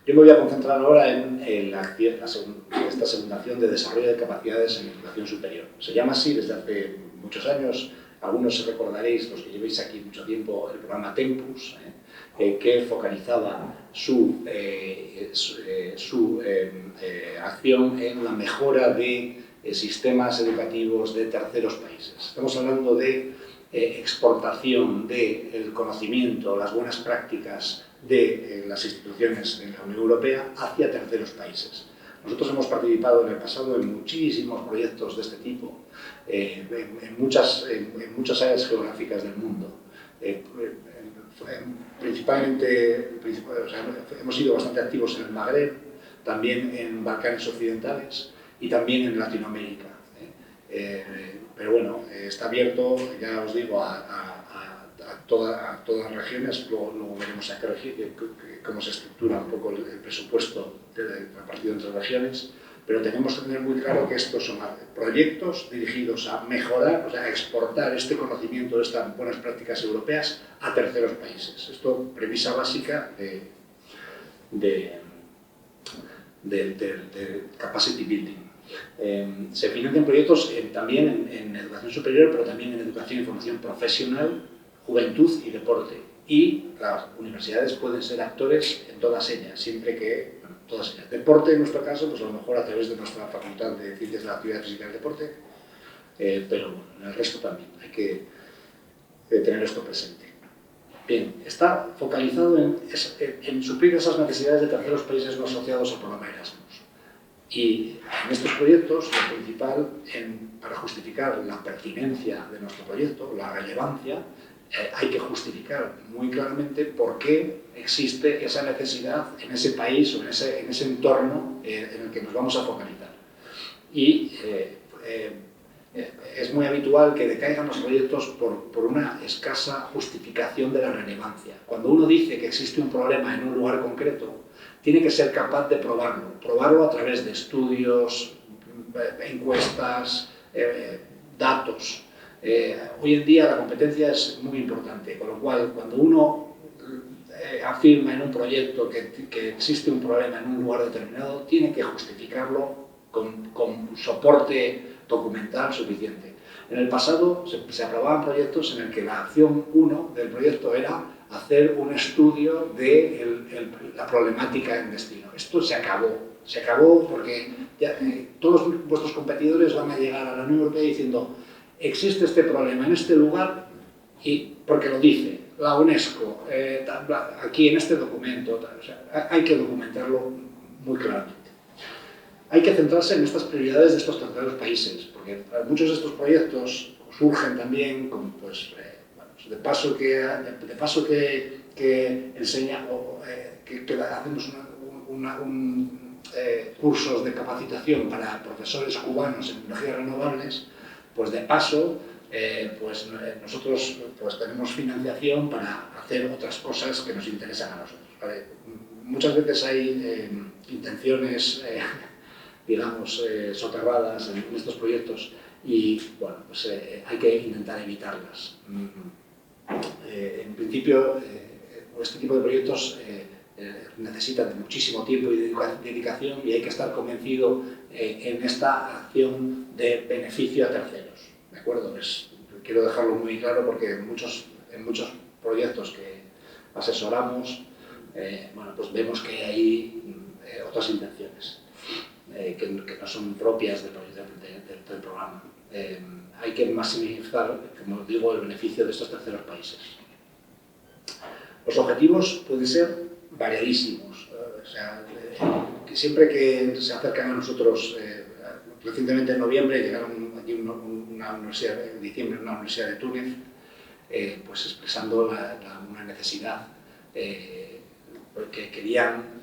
Yo me voy a concentrar ahora en esta segunda acción de desarrollo de capacidades en educación superior. Se llama así desde hace muchos años. Algunos recordaréis, los que llevéis aquí mucho tiempo, el programa Tempus, que focalizaba su acción en la mejora de sistemas educativos de terceros países. Estamos hablando de exportación del conocimiento, las buenas prácticas de las instituciones de la Unión Europea hacia terceros países. Nosotros hemos participado en el pasado en muchísimos proyectos de este tipo, en muchas áreas geográficas del mundo. Hemos sido bastante activos en el Magreb, también en Balcanes Occidentales y también en Latinoamérica. Pero bueno, está abierto, ya os digo, a todas las regiones. Luego veremos cómo se estructura un poco el presupuesto repartido entre regiones, pero tenemos que tener muy claro que estos son proyectos dirigidos a mejorar, o sea, a exportar este conocimiento de estas buenas prácticas europeas a terceros países. Esto premisa básica de capacity building. Se financian proyectos también en educación superior, pero también en educación y formación profesional, juventud y deporte. Y las universidades pueden ser actores en todas ellas, siempre que, bueno, todas ellas. Deporte, en nuestro caso, pues a lo mejor a través de nuestra Facultad de Ciencias de la Actividad Física y el Deporte, pero bueno, en el resto también hay que tener esto presente. Bien, está focalizado en suplir esas necesidades de terceros países no asociados al programa Erasmus. Y en estos proyectos, lo principal, para justificar la pertinencia de nuestro proyecto, la relevancia, hay que justificar muy claramente por qué existe esa necesidad en ese país o en ese entorno en el que nos vamos a focalizar. Y es muy habitual que decaigan los proyectos por una escasa justificación de la relevancia. Cuando uno dice que existe un problema en un lugar concreto, tiene que ser capaz de probarlo a través de estudios, encuestas, datos. Hoy en día la competencia es muy importante, con lo cual cuando uno afirma en un proyecto que existe un problema en un lugar determinado, tiene que justificarlo con soporte documental suficiente. En el pasado se aprobaban proyectos en el que la acción 1 del proyecto era hacer un estudio de la problemática en destino. Esto se acabó porque ya, todos vuestros competidores van a llegar a la Unión Europea diciendo existe este problema en este lugar y porque lo dice la UNESCO, aquí en este documento, o sea, hay que documentarlo muy claramente. Hay que centrarse en estas prioridades de estos terceros países, porque muchos de estos proyectos surgen también con, pues, de paso que enseña, que hacemos cursos de capacitación para profesores cubanos en energías renovables, pues de paso pues nosotros pues tenemos financiación para hacer otras cosas que nos interesan a nosotros, ¿vale? Muchas veces hay intenciones digamos, soterradas en estos proyectos y, bueno, pues hay que intentar evitarlas. En principio, este tipo de proyectos necesitan de muchísimo tiempo y dedicación y hay que estar convencido en esta acción de beneficio a terceros, ¿de acuerdo? Quiero dejarlo muy claro porque en muchos proyectos que asesoramos, bueno, pues vemos que hay otras intenciones. Que no son propias del programa. Hay que maximizar, como digo, el beneficio de estos terceros países. Los objetivos pueden ser variadísimos. O sea, siempre que se acercan a nosotros, recientemente en noviembre llegaron aquí una universidad, en diciembre, una universidad de Túnez, pues expresando una necesidad, porque querían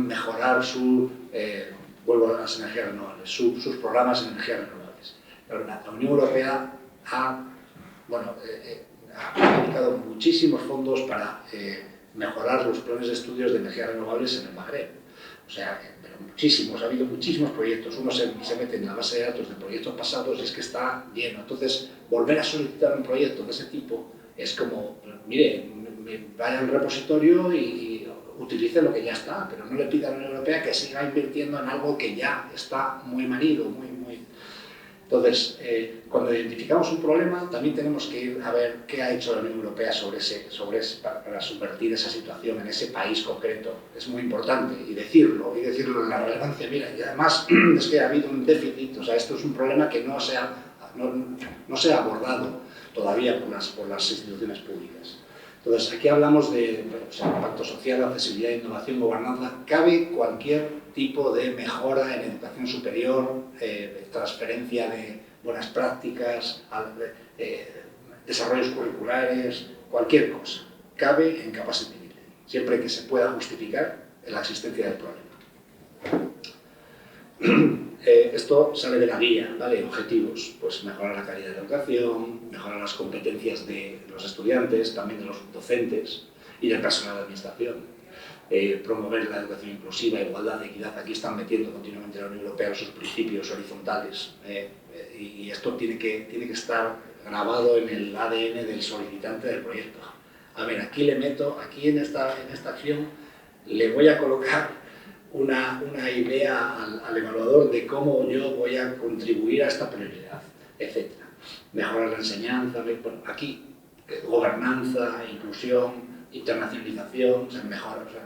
mejorar vuelvo a las energías renovables, sus programas en energías renovables. Pero la Unión Europea ha dedicado muchísimos fondos para mejorar los planes de estudios de energías renovables en el Magreb. O sea, pero muchísimos, ha habido muchísimos proyectos. Uno se mete en la base de datos de proyectos pasados y es que está lleno. Entonces, volver a solicitar un proyecto de ese tipo es como, mire, vaya al repositorio y utilice lo que ya está, pero no le pida a la Unión Europea que siga invirtiendo en algo que ya está muy manido, muy... Entonces, cuando identificamos un problema, también tenemos que ir a ver qué ha hecho la Unión Europea para subvertir esa situación en ese país concreto. Es muy importante, y decirlo en la relevancia. Mira, y además es que ha habido un déficit, o sea, esto es un problema que no se ha abordado todavía por las instituciones públicas. Entonces, aquí hablamos de impacto social, accesibilidad, innovación, gobernanza. Cabe cualquier tipo de mejora en educación superior, transferencia de buenas prácticas, desarrollos curriculares, cualquier cosa. Cabe en capacity building, siempre que se pueda justificar la existencia del problema. Esto sale de la guía, ¿vale? Objetivos, pues mejorar la calidad de la educación, mejorar las competencias de los estudiantes, también de los docentes y del personal de administración. Promover la educación inclusiva, igualdad, equidad. Aquí están metiendo continuamente la Unión Europea sus principios horizontales y esto tiene que estar grabado en el ADN del solicitante del proyecto. A ver, aquí le meto, aquí en esta acción le voy a colocar una idea al evaluador de cómo yo voy a contribuir a esta prioridad, etc. Mejorar la enseñanza, bueno, aquí gobernanza, inclusión, internacionalización, o sea, mejora. O sea,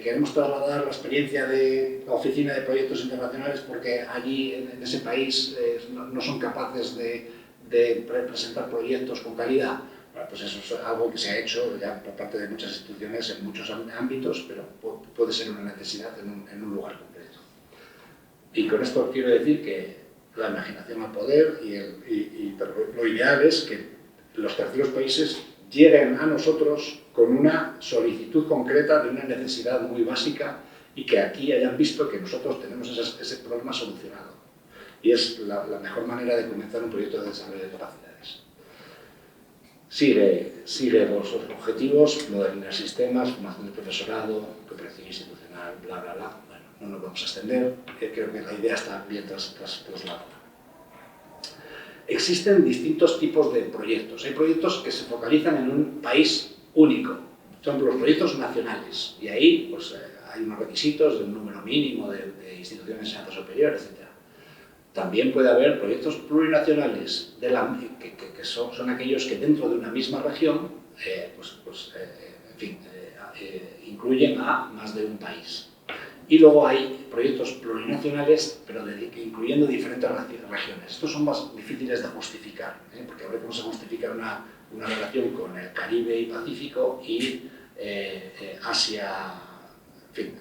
queremos trasladar la experiencia de la Oficina de Proyectos Internacionales porque allí, en ese país, no son capaces de presentar proyectos con calidad. Bueno, pues eso es algo que se ha hecho ya por parte de muchas instituciones en muchos ámbitos, pero puede ser una necesidad en un lugar concreto. Y con esto quiero decir que la imaginación al poder pero lo ideal es que los terceros países lleguen a nosotros con una solicitud concreta de una necesidad muy básica y que aquí hayan visto que nosotros tenemos ese problema solucionado. Y es la mejor manera de comenzar un proyecto de desarrollo de capacidades. Sigue los objetivos, modernizar sistemas, formación del profesorado, cooperación institucional, bla, bla, bla. Bueno, no nos vamos a extender, creo que la idea está bien trasladada. Existen distintos tipos de proyectos. Hay proyectos que se focalizan en un país único. Son los proyectos nacionales. Y ahí pues, hay unos requisitos de un número mínimo de instituciones de enseñanza superior, etc. También puede haber proyectos plurinacionales que son aquellos que dentro de una misma región incluyen a más de un país. Y luego hay proyectos plurinacionales, pero incluyendo diferentes regiones. Estos son más difíciles de justificar, porque ahora cómo se justifica una relación con el Caribe y Pacífico y Asia, en fin,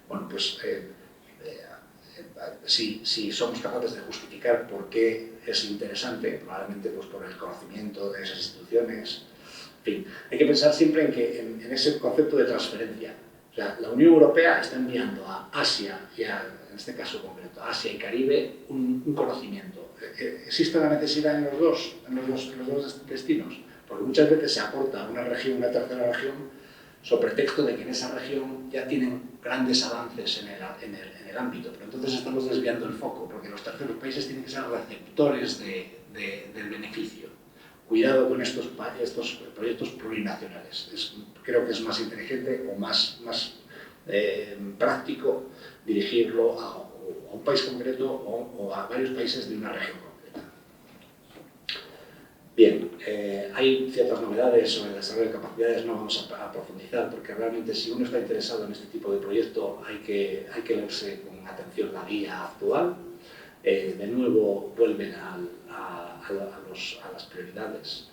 bueno, pues si somos capaces de justificar por qué es interesante, probablemente pues, por el conocimiento de esas instituciones. En fin, hay que pensar siempre en ese concepto de transferencia. O sea, la Unión Europea está enviando a Asia, en este caso concreto, a Asia y Caribe, un conocimiento. ¿Existe la necesidad en los dos destinos? Porque muchas veces se aporta a una región, una tercera región, sobre pretexto de que en esa región ya tienen grandes avances en el ámbito, pero entonces estamos desviando el foco, porque los terceros países tienen que ser receptores del beneficio. Cuidado con estos proyectos plurinacionales. Creo que es más inteligente o más práctico dirigirlo a un país concreto o a varios países de una región concreta. Bien, hay ciertas novedades sobre el desarrollo de capacidades, no vamos a profundizar, porque realmente si uno está interesado en este tipo de proyecto hay que leerse con atención la guía actual. De nuevo vuelven a las prioridades,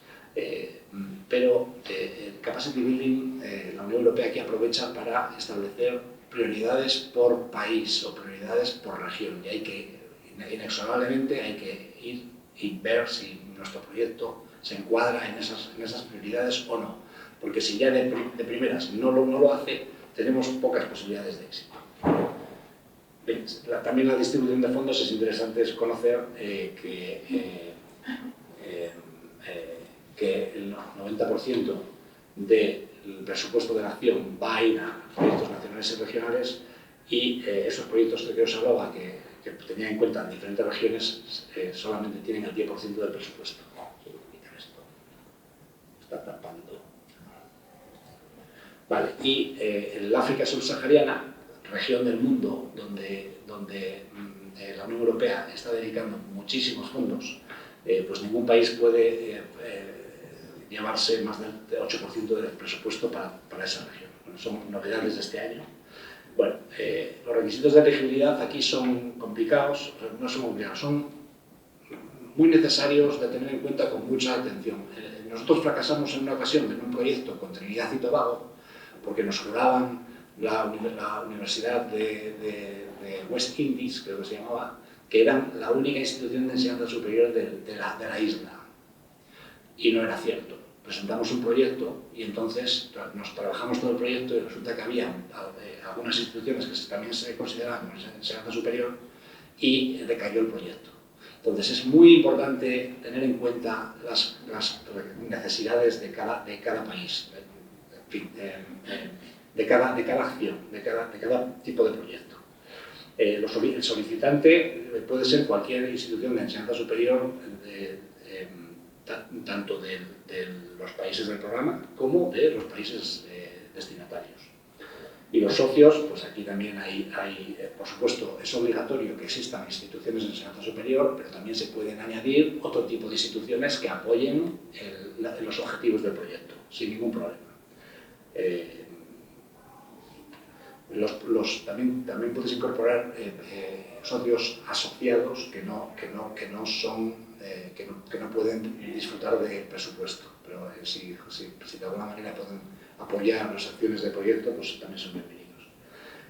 pero en Capacity Building la Unión Europea aquí aprovecha para establecer prioridades por país o prioridades por región, y hay que, inexorablemente, hay que ir y ver si nuestro proyecto se encuadra en esas prioridades o no, porque si ya de primeras no lo hace, tenemos pocas posibilidades de éxito. Bien, también la distribución de fondos es interesante conocer que el 90% del presupuesto de la acción va a ir a proyectos nacionales y regionales, y esos proyectos de que os hablaba, que tenían en cuenta en diferentes regiones, solamente tienen el 10% del presupuesto. Está tapando. Vale, y el África subsahariana, región del mundo donde la Unión Europea está dedicando muchísimos fondos, pues ningún país puede llevarse más del 8% del presupuesto para esa región. Bueno, son novedades de este año. Bueno, los requisitos de elegibilidad aquí son complicados, no son complicados, son muy necesarios de tener en cuenta con mucha atención. Nosotros fracasamos en una ocasión en un proyecto con Trinidad y Tobago porque nos juraban la Universidad de West Indies, creo que se llamaba, que eran la única institución de enseñanza superior de la isla. Y no era cierto. Presentamos un proyecto y entonces nos trabajamos todo el proyecto y resulta que había algunas instituciones que también se consideraban enseñanza superior y decayó el proyecto. Entonces es muy importante tener en cuenta las necesidades de cada país, en fin, de cada acción, de cada tipo de proyecto. El solicitante puede ser cualquier institución de enseñanza superior, tanto de los países del programa como de los países destinatarios. Y los socios, pues aquí también hay, por supuesto, es obligatorio que existan instituciones de enseñanza superior, pero también se pueden añadir otro tipo de instituciones que apoyen los objetivos del proyecto, sin ningún problema. También puedes incorporar socios asociados que no pueden disfrutar de presupuesto, pero si de alguna manera pueden apoyar las acciones del proyecto, pues también son bienvenidos.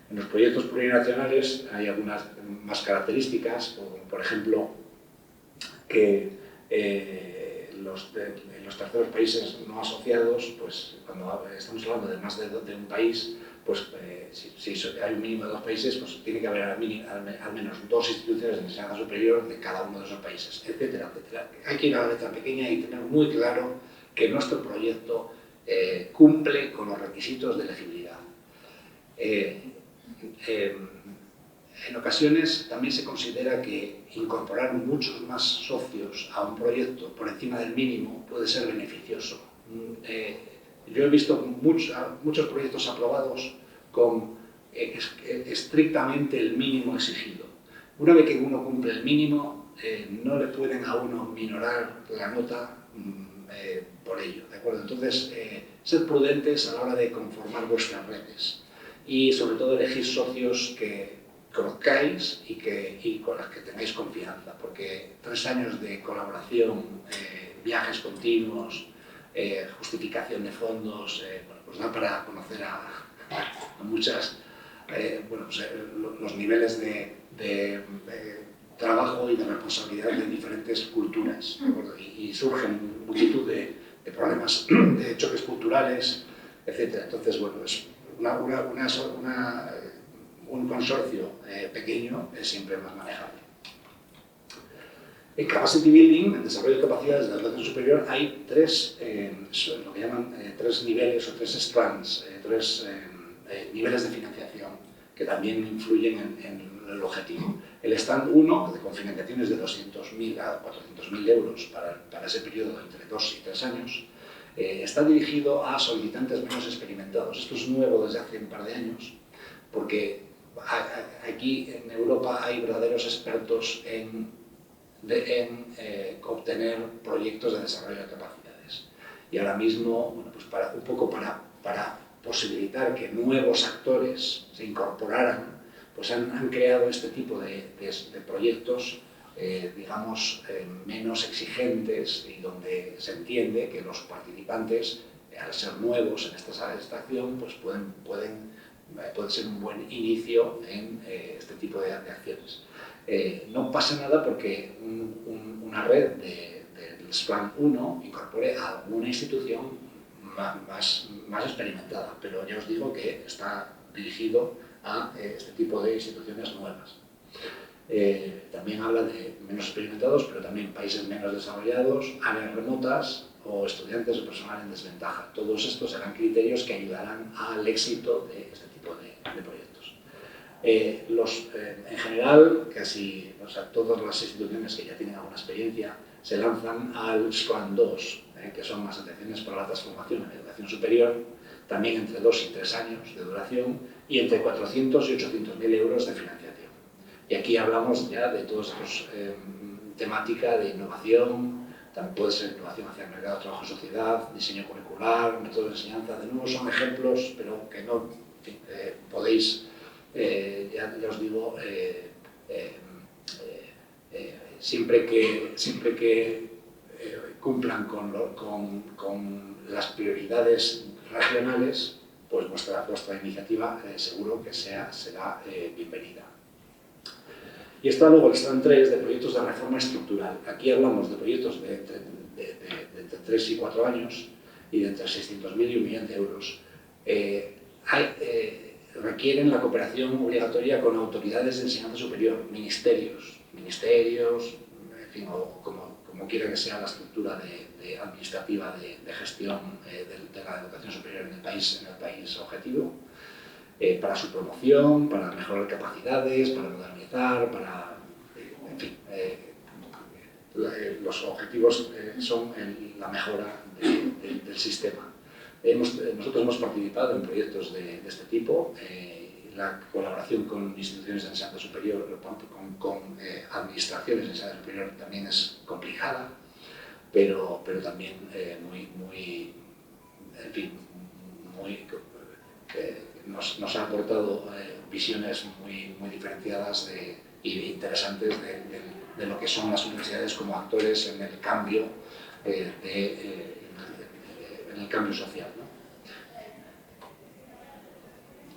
En los proyectos plurinacionales hay algunas más características, como por ejemplo que en los terceros países no asociados, pues cuando estamos hablando de más de un país, pues si hay un mínimo de 2 países, pues tiene que haber al menos 2 instituciones de enseñanza superior de cada uno de esos países, etcétera, etcétera. Hay que ir a la letra pequeña y tener muy claro que nuestro proyecto cumple con los requisitos de elegibilidad. En ocasiones también se considera que incorporar muchos más socios a un proyecto por encima del mínimo puede ser beneficioso. Yo he visto muchos proyectos aprobados con estrictamente el mínimo exigido. Una vez que uno cumple el mínimo, no le pueden a uno minorar la nota por ello, ¿de acuerdo? Entonces, sed prudentes a la hora de conformar vuestras redes y sobre todo elegir socios que conozcáis y con las que tengáis confianza, porque 3 años de colaboración, viajes continuos, justificación de fondos, bueno, pues da para conocer a muchas, bueno, pues, los niveles de trabajo y de responsabilidad de diferentes culturas, ¿de acuerdo? Y surgen multitud de problemas, de choques culturales, etc. Entonces, bueno, es un consorcio pequeño es siempre más manejable. En Capacity Building, en desarrollo de capacidades de la educación superior, hay 3, lo que llaman 3 niveles o 3 strands, 3 niveles de financiación que también influyen en el objetivo. El stand 1, con financiaciones de 200.000 a 400.000 euros para ese periodo entre 2 y 3 años, está dirigido a solicitantes menos experimentados. Esto es nuevo desde hace un par de años, porque aquí en Europa hay verdaderos expertos en obtener proyectos de desarrollo de capacidades. Y ahora mismo, bueno, pues un poco para posibilitar que nuevos actores se incorporaran, pues han creado este tipo de proyectos, digamos, menos exigentes y donde se entiende que los participantes, al ser nuevos en esta acción, pues puede ser un buen inicio en este tipo de acciones. No pasa nada porque una red del SPLAN 1 incorpore a alguna institución más experimentada, pero ya os digo que está dirigido a este tipo de instituciones nuevas. También habla de menos experimentados, pero también países menos desarrollados, áreas remotas o estudiantes o personal en desventaja. Todos estos serán criterios que ayudarán al éxito de este tipo de proyectos. En general, casi todas las instituciones que ya tienen alguna experiencia se lanzan al SPLAN 2, que son más atenciones para la transformación en educación superior, también entre 2 y 3 años de duración, y entre 400 y 800.000 euros de financiación. Y aquí hablamos ya de todos estos temática de innovación, también puede ser innovación hacia el mercado de trabajo y sociedad, diseño curricular, métodos de enseñanza. De nuevo son ejemplos, pero que no, en fin, podéis, ya os digo, siempre que cumplan con las prioridades regionales, pues vuestra iniciativa seguro que será bienvenida. Y está luego el stand 3 de proyectos de reforma estructural. Aquí hablamos de proyectos de entre 3 y 4 años y de entre 600.000 y 1.000.000 de euros. Requieren la cooperación obligatoria con autoridades de enseñanza superior, ministerios, en fin, o como quiera que sea la estructura administrativa de gestión de la educación superior en el país objetivo, para su promoción, para mejorar capacidades, para modernizar, en fin, los objetivos son la mejora del sistema. Nosotros hemos participado en proyectos de este tipo. La colaboración con instituciones de enseñanza superior, con administraciones de enseñanza superior también es complicada, pero también en fin, nos ha aportado visiones muy diferenciadas y interesantes de lo que son las universidades como actores en el cambio, en el cambio social, ¿no?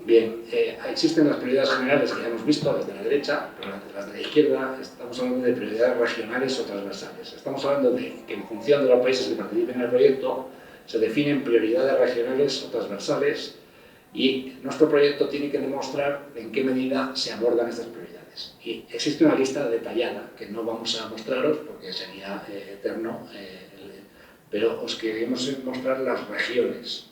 Bien, existen las prioridades generales que ya hemos visto, las de la derecha, pero las de la izquierda estamos hablando de prioridades regionales o transversales. Estamos hablando de que en función de los países que participen en el proyecto se definen prioridades regionales o transversales, y nuestro proyecto tiene que demostrar en qué medida se abordan estas prioridades. Y existe una lista detallada que no vamos a mostraros porque sería eterno, pero os queremos mostrar las regiones.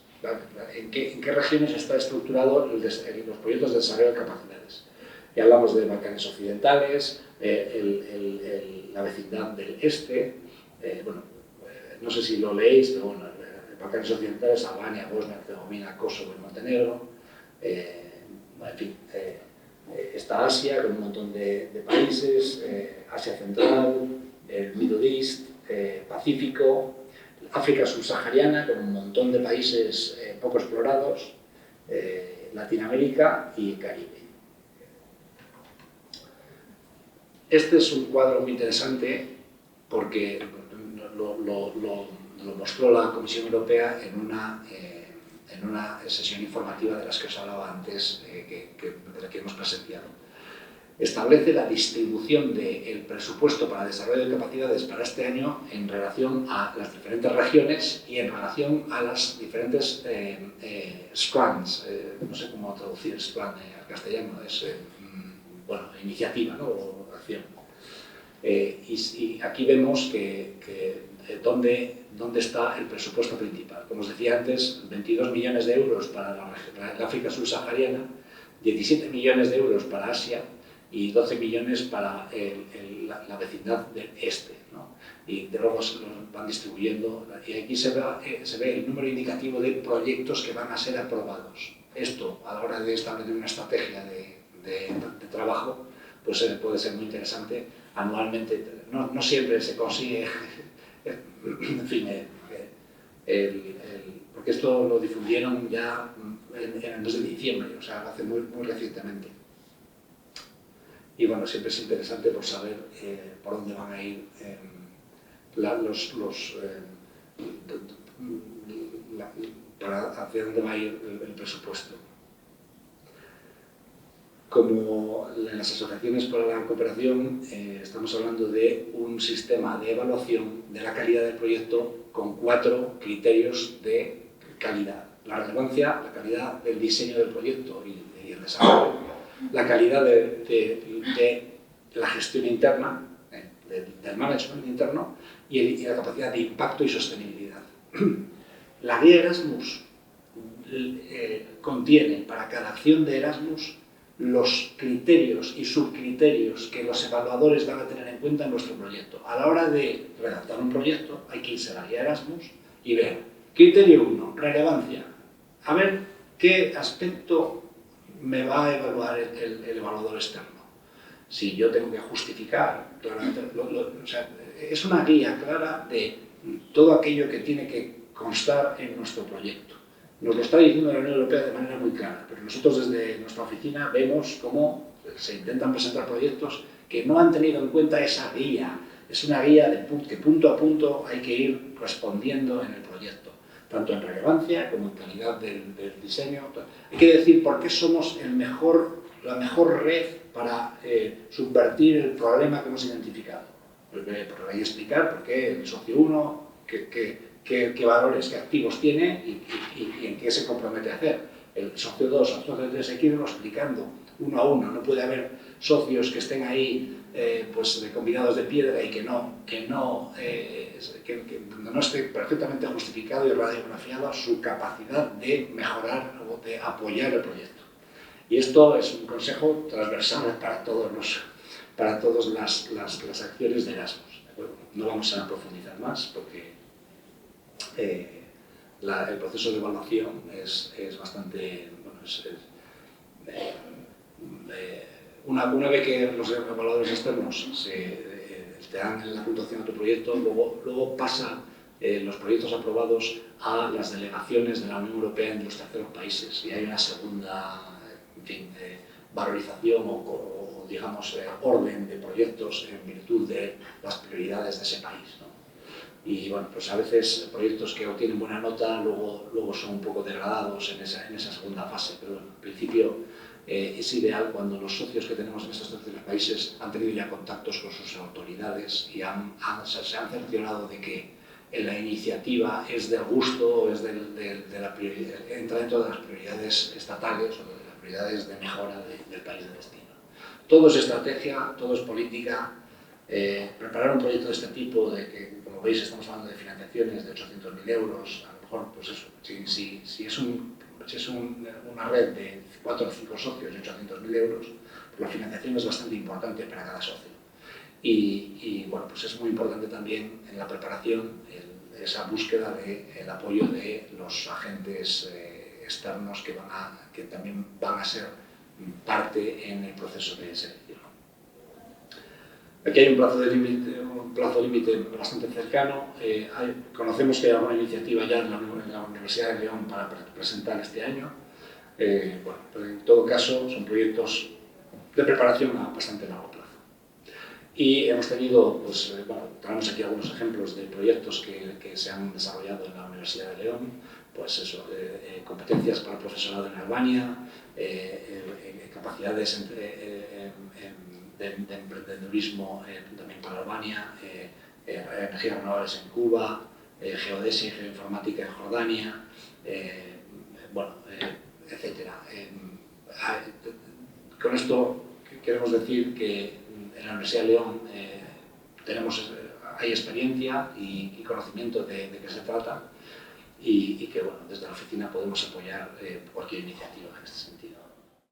¿En qué regiones está estructurado los proyectos de desarrollo de capacidades? Y hablamos de Balcanes occidentales, la vecindad del este, bueno, no sé si lo leéis, pero bueno, Balcanes occidentales, Albania, Bosnia, Herzegovina, Kosovo y Montenegro, en fin, está Asia con un montón de países, Asia Central, el Middle East, Pacífico, África subsahariana con un montón de países poco explorados, Latinoamérica y Caribe. Este es un cuadro muy interesante porque lo mostró la Comisión Europea en una sesión informativa de las que os hablaba antes, de la que hemos presenciado. Establece la distribución del presupuesto para desarrollo de capacidades para este año en relación a las diferentes regiones y en relación a las diferentes strands, no sé cómo traducir strand al castellano, es bueno, iniciativa, ¿no? O acción. Y aquí vemos dónde está el presupuesto principal. Como os decía antes, 22 millones de euros para la África subsahariana, 17 millones de euros para Asia y 12 millones para la vecindad del este, ¿no? Y de luego se los van distribuyendo. Y aquí se ve el número indicativo de proyectos que van a ser aprobados. Esto, a la hora de establecer una estrategia de trabajo, pues puede ser muy interesante. Anualmente, no siempre se consigue, en fin, porque esto lo difundieron ya en el mes de diciembre, o sea, hace muy recientemente. Y bueno, siempre es interesante por saber por dónde van a ir hacia dónde va a ir el presupuesto. Como en las asociaciones para la cooperación, estamos hablando de un sistema de evaluación de la calidad del proyecto con 4 criterios de calidad. La relevancia, la calidad del diseño del proyecto y el desarrollo, la calidad de la gestión interna, del management interno, y la capacidad de impacto y sostenibilidad. La guía Erasmus contiene para cada acción de Erasmus los criterios y subcriterios que los evaluadores van a tener en cuenta en nuestro proyecto. A la hora de redactar un proyecto hay que irse a la guía Erasmus y ver criterio 1, relevancia. a ver qué aspecto me va a evaluar el evaluador externo. Si yo tengo que justificar, claramente, o sea, es una guía clara de todo aquello que tiene que constar en nuestro proyecto. Nos lo está diciendo la Unión Europea de manera muy clara, pero nosotros desde nuestra oficina vemos cómo se intentan presentar proyectos que no han tenido en cuenta esa guía. Es una guía que punto a punto hay que ir respondiendo en el proyecto, tanto en relevancia como en calidad del diseño. Hay que decir por qué somos la mejor red para subvertir el problema que hemos identificado. Hay que explicar por qué el socio 1, qué valores, qué activos tiene y en qué se compromete a hacer. El socio 2, el socio 3 hay que irlo explicando uno a uno. No puede haber socios que estén ahí pues combinados de piedra y que no esté perfectamente justificado y radiografiado su capacidad de mejorar o de apoyar el proyecto. Y esto es un consejo transversal para todas las acciones de Erasmus. No vamos a profundizar más porque el proceso de evaluación es bastante... Una vez que los evaluadores externos te dan la puntuación a tu proyecto, luego pasan los proyectos aprobados a las delegaciones de la Unión Europea en los terceros países y hay una segunda valorización o digamos, orden de proyectos en virtud de las prioridades de ese país, ¿no? Y bueno, pues a veces proyectos que obtienen buena nota luego son un poco degradados en esa segunda fase, pero bueno, en principio es ideal cuando los socios que tenemos en estos terceros países han tenido ya contactos con sus autoridades y se han cerciorado de que la iniciativa es del gusto, es entra dentro de las prioridades estatales o de las prioridades de mejora del país de destino. Todo es estrategia, todo es política. Preparar un proyecto de este tipo, de que, como veis, estamos hablando de financiaciones de 800.000 euros, a lo mejor, pues eso, si es una red de 4 o 5 socios de 800.000 euros, pues la financiación es bastante importante para cada socio. Y bueno, pues es muy importante también en la preparación esa búsqueda del apoyo de los agentes externos que también van a ser parte en el proceso de selección. Aquí hay un plazo límite bastante cercano. Conocemos que hay alguna iniciativa ya en la Universidad de León para presentar este año. Bueno, pero en todo caso son proyectos de preparación a bastante largo plazo. Y hemos tenido, pues, bueno, traemos aquí algunos ejemplos de proyectos que se han desarrollado en la Universidad de León, pues eso, competencias para el profesorado en Albania, capacidades de emprendedurismo también para Albania, energías renovables en Cuba, geodesia y geoinformática en Jordania, bueno, etcétera. Con esto queremos decir que en la Universidad de León hay experiencia y conocimiento de qué se trata y que bueno, desde la oficina podemos apoyar cualquier iniciativa en este sentido.